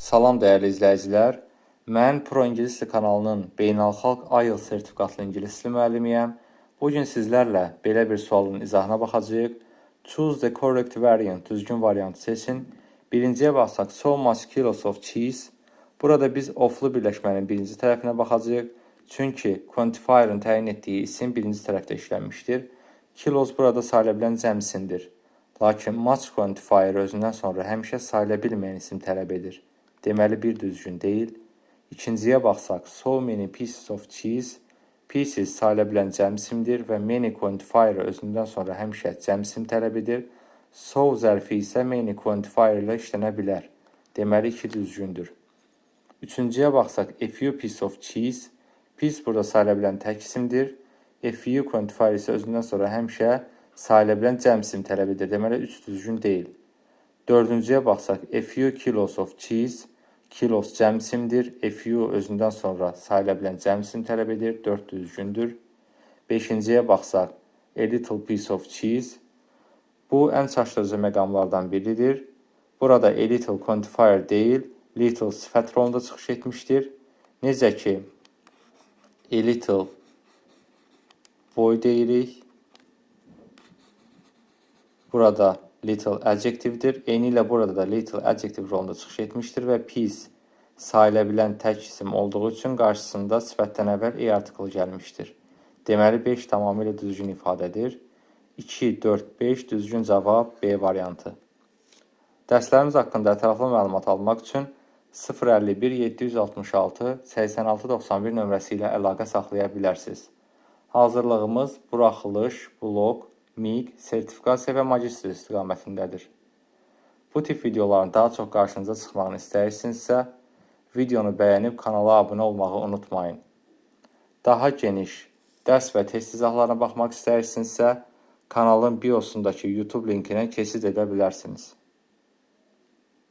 Salam dəyərli izləyicilər. Mən Pro İngilis Dili kanalının beynəlxalq IELTS sertifikatlı ingilis dili müəllimiyəm. Bugün sizlərlə belə bir sualın izahına baxacağıq. Choose the correct variant, düzgün variantı seçin. Birinciyə baxsaq, so much kilos of cheese. Burada biz oflu birləşmənin birinci tərəfinə baxacağıq. Çünki quantifier'ın təyin etdiyi isim birinci tərəfdə işlənmişdir. Kilos burada sayıla bilən cəmsindir. Lakin much quantifier özündən sonra həmişə sayıla bilməyən isim tələb edir. Deməli, bir düzgün deyil. İkinciyə baxsaq, so many pieces of cheese. Pieces sayıla bilən cəmsimdir və many quantifier özündən sonra həmişə cəmsim tələb edir. So zərfi isə many quantifier ilə işlənə bilər. Deməli, iki düzgündür. Üçüncüyə baxsaq, a few pieces of cheese. Piece burada sayıla bilən tək isimdir. A few quantifier isə özündən sonra həmişə sayıla bilən cəmsim tələb edir. Deməli, üç düzgün deyil. Dördüncüyə baxsaq, a few kilos of cheese. Kilos cəmsimdir. A few özündən sonra sayıla bilən cəmsim tələb edir. 4 düzgündür. Beşinciyə baxsaq, a little piece of cheese. Bu, ən çaşdırıcı məqamlardan biridir. Burada a little quantifier deyil, little sifət rolunda çıxış etmişdir. Necə ki, a little boy deyirik. Burada little adjectivedir. Eyni ilə burada da little adjective rolunda çıxış etmişdir və piece sayıla bilən tək isim olduğu üçün qarşısında sifətdən əvvəl e artiklı gəlmişdir. Deməli, 5 tamamilə düzgün ifadədir. 2, 4, 5 düzgün cavab B variantı. Dərslərimiz haqqında ətraflı məlumat almaq üçün 051 766 86 91 nömrəsi ilə əlaqə saxlaya bilərsiniz. Hazırlığımız buraxılış, blok, MIQ, sertifikasiya və magistr istiqamətindədir. Bu tip videoların daha çox qarşınıza çıxmağını istəyirsinizsə, videonu bəyənib kanala abunə olmağı unutmayın. Daha geniş dərs və test izahlarına baxmaq istəyirsinizsə, kanalın biosundakı YouTube linkinə keçid edə bilərsiniz.